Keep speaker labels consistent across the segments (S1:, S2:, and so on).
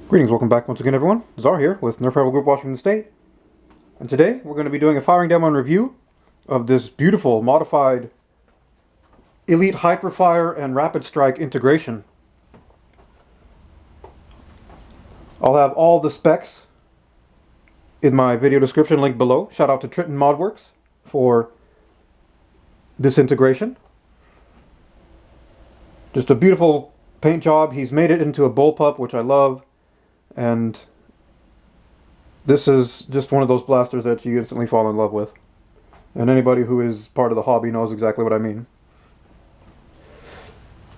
S1: Greetings, welcome back once again everyone. Czar here with Nerf Rival Group Washington State. And today we're going to be doing a firing demo and review of this beautiful modified Elite Hyperfire and Rapidstrike integration. I'll have all the specs in my video description link below. Shout out to Trenton Modworks for this integration. Just a beautiful paint job. He's made it into a bullpup, which I love. And this is just one of those blasters that you instantly fall in love with. And anybody who is part of the hobby knows exactly what I mean.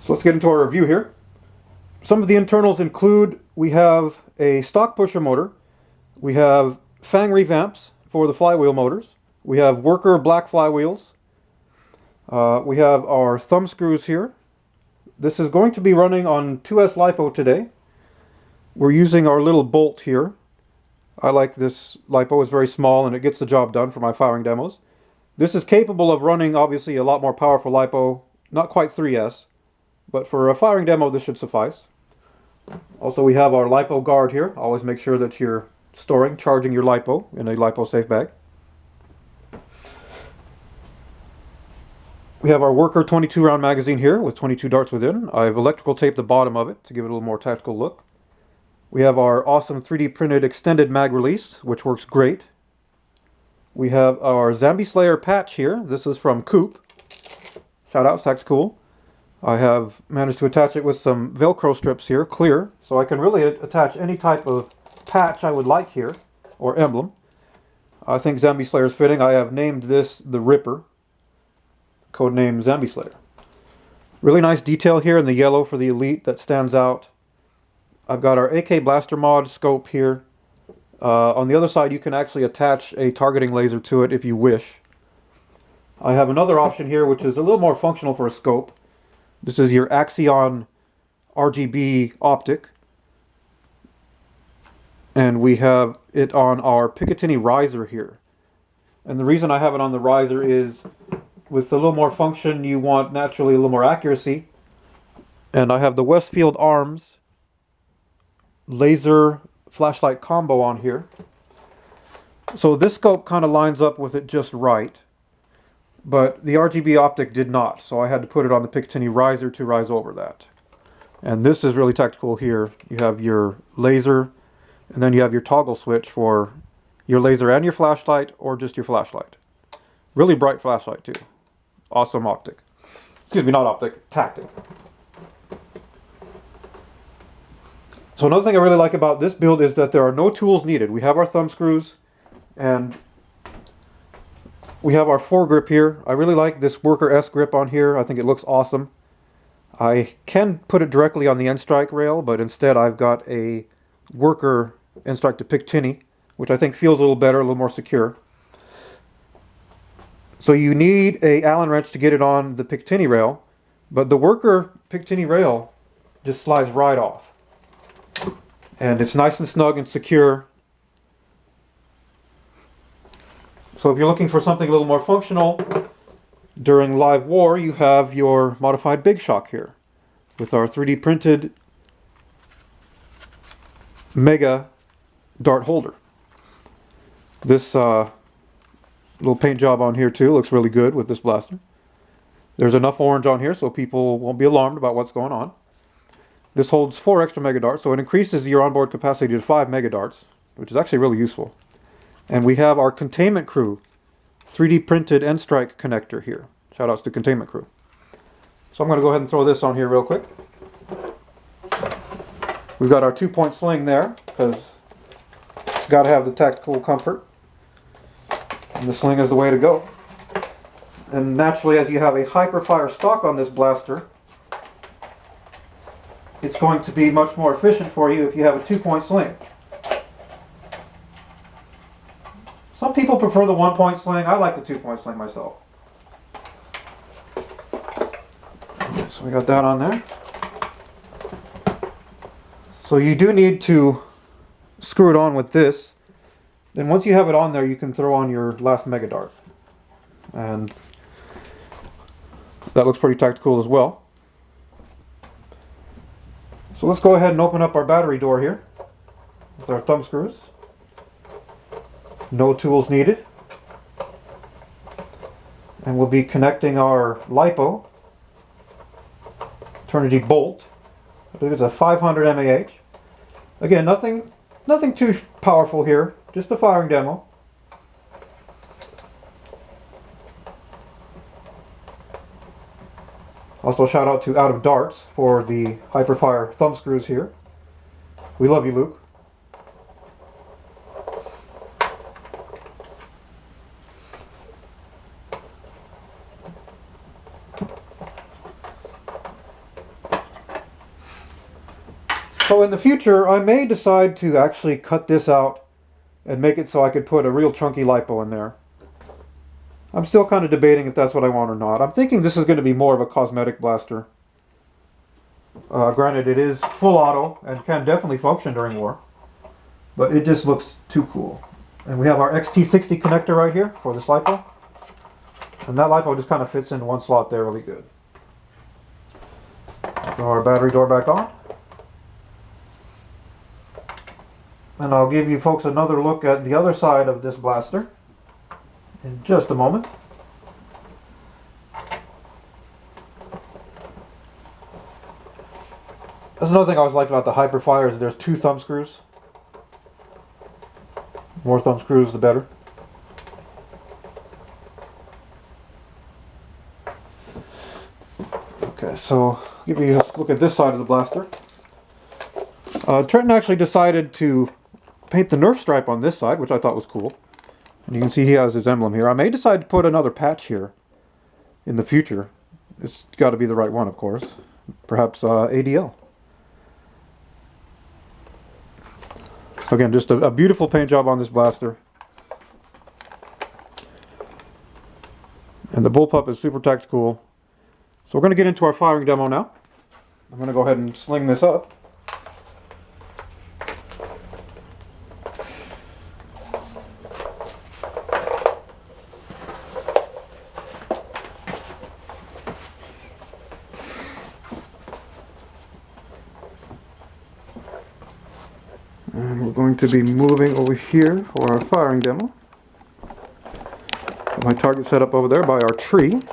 S1: So let's get into our review here. Some of the internals include, we have a stock pusher motor. We have Fang revamps for the flywheel motors. We have worker black flywheels. We have our Thumbscrews here. This is going to be running on 2S LiPo today. We're using our little bolt here. I like this LiPo, it's very small and it gets the job done for my firing demos. This is capable of running obviously a lot more powerful LiPo, not quite 3S, but for a firing demo this should suffice. Also we have our LiPo guard here. Always make sure that you're charging your LiPo in a LiPo safe bag. We have our worker 22 round magazine here with 22 darts within. I've electrical taped the bottom of it to give it a little more tactical look. We have our awesome 3D printed extended mag release, which works great. We have our Zambie Slayer patch here. This is from Coop. Shout out, Sack's cool. I have managed to attach it with some Velcro strips here, clear, so I can really attach any type of patch I would like here, or emblem. I think Zambie Slayer is fitting. I have named this the Ripper, codename Zambie Slayer. Really nice detail here in the yellow for the Elite that stands out. I've got our AK Blastermod scope here. On the other side you can actually attach a targeting laser to it if you wish. I have another option here which is a little more functional for a scope. This is your Axion RGB Optic. And we have it on our Picatinny riser here. And the reason I have it on the riser is with a little more function you want naturally a little more accuracy. And I have the Westfield arms laser flashlight combo on here. So this scope kind of lines up with it just right, but the RGB optic did not, so I had to put it on the Picatinny riser to rise over that. And this is really tactical here. You have your laser and then you have your toggle switch for your laser and your flashlight, or just your flashlight. Really bright flashlight too. Awesome optic. Excuse me, not optic, tactic. So another thing I really like about this build is that there are no tools needed. We have our thumb screws and we have our foregrip here. I really like this Worker S grip on here. I think it looks awesome. I can put it directly on the end strike rail, but instead I've got a Worker end strike to Picatinny, which I think feels a little better, a little more secure. So you need a Allen wrench to get it on the Picatinny rail, but the Worker Picatinny rail just slides right off. And it's nice and snug and secure. So if you're looking for something a little more functional during live war, you have your modified Bigshock here with our 3D printed mega dart holder. This little paint job on here too looks really good with this blaster. There's enough orange on here so people won't be alarmed about what's going on. This holds 4 extra mega darts, so it increases your onboard capacity to 5 mega darts, which is actually really useful. And we have our Containment Crew 3D printed end strike connector here. Shout outs to Containment Crew. So I'm going to go ahead and throw this on here real quick. We've got our 2-point sling there, because got to have the tactical comfort. And the sling is the way to go. And naturally, as you have a Hyperfire stock on this blaster, it's going to be much more efficient for you if you have a 2-point sling. Some people prefer the 1-point sling. I like the 2-point sling myself. Okay, so we got that on there. So you do need to screw it on with this. Then once you have it on there, you can throw on your last mega dart. And that looks pretty tactical as well. So let's go ahead and open up our battery door here. with our thumb screws. No tools needed. And we'll be connecting our LiPo Eternity bolt. I believe it's a 500 mAh. Again, nothing too powerful here, just a firing demo. Also, shout out to Out of Darts for the Hyperfire thumb screws here. We love you, Luke. So in the future, I may decide to actually cut this out and make it so I could put a real chunky LiPo in there. I'm still kind of debating if that's what I want or not. I'm thinking this is going to be more of a cosmetic blaster. Granted, it is full auto and can definitely function during war, but it just looks too cool. And we have our XT60 connector right here for this LiPo. And that LiPo just kind of fits in one slot there really good. Throw our battery door back on. And I'll give you folks another look at the other side of this blaster in just a moment. That's another thing I always liked about the Hyperfire is there's 2 thumb screws. More thumb screws, the better. Okay, so give you a look at this side of the blaster. Trenton actually decided to paint the Nerf stripe on this side, which I thought was cool. And you can see he has his emblem here. I may decide to put another patch here in the future. It's got to be the right one, of course. Perhaps ADL. Again, just a beautiful paint job on this blaster. And the Bullpup is super tactical. So we're going to get into our firing demo now. I'm going to go ahead and sling this up. And we're going to be moving over here for our firing demo. Got my target set up over there by our tree. You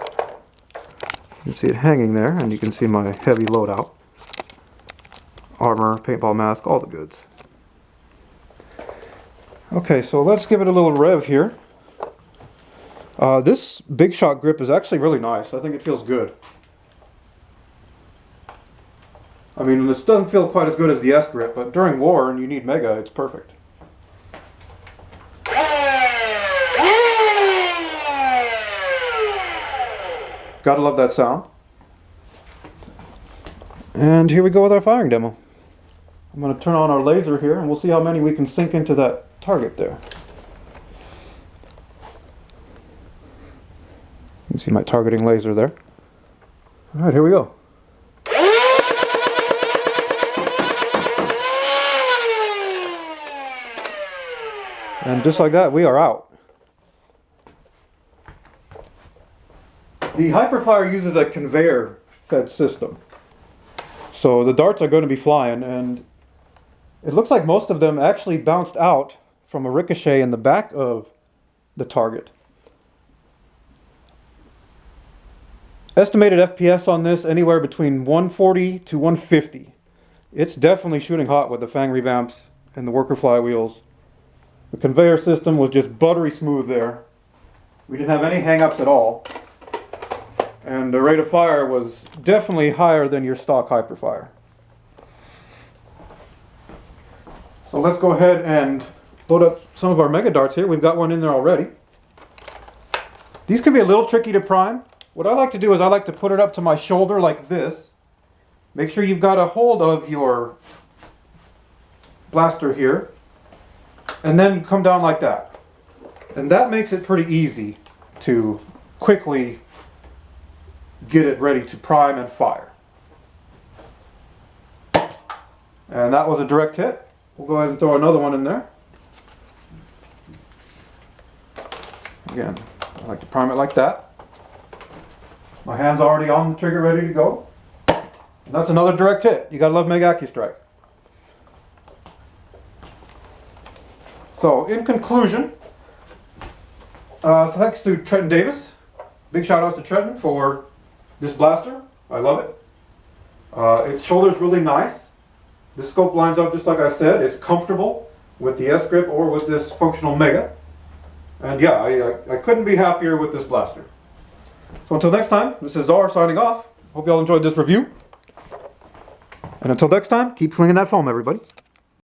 S1: can see it hanging there, and you can see my heavy loadout. Armor, paintball mask, all the goods. Okay, so let's give it a little rev here. This Bigshock grip is actually really nice. I think it feels good. I mean, this doesn't feel quite as good as the S grip, but during war and you need mega, it's perfect. Gotta love that sound. And here we go with our firing demo. I'm going to turn on our laser here and we'll see how many we can sink into that target there. You can see my targeting laser there. Alright, here we go. And just like that, we are out. The Hyperfire uses a conveyor fed system. So the darts are going to be flying, and it looks like most of them actually bounced out from a ricochet in the back of the target. Estimated FPS on this anywhere between 140 to 150. It's definitely shooting hot with the Fang revamps and the worker flywheels. The conveyor system was just buttery smooth there. We didn't have any hang-ups at all. And the rate of fire was definitely higher than your stock Hyperfire. So let's go ahead and load up some of our mega darts here. We've got one in there already. These can be a little tricky to prime. What I like to do is I like to put it up to my shoulder like this. Make sure you've got a hold of your blaster here. And then come down like that. And that makes it pretty easy to quickly get it ready to prime and fire. And that was a direct hit. We'll go ahead and throw another one in there. Again, I like to prime it like that. My hand's already on the trigger, ready to go. And that's another direct hit. You gotta love Meg Accustrike. So, in conclusion, thanks to Trenton Davis. Big shout outs to Trenton for this blaster. I love it. Its shoulder's really nice. The scope lines up just like I said. It's comfortable with the S-grip or with this functional Mega. And yeah, I couldn't be happier with this blaster. So until next time, this is Czar signing off. Hope you all enjoyed this review. And until next time, keep flinging that foam, everybody.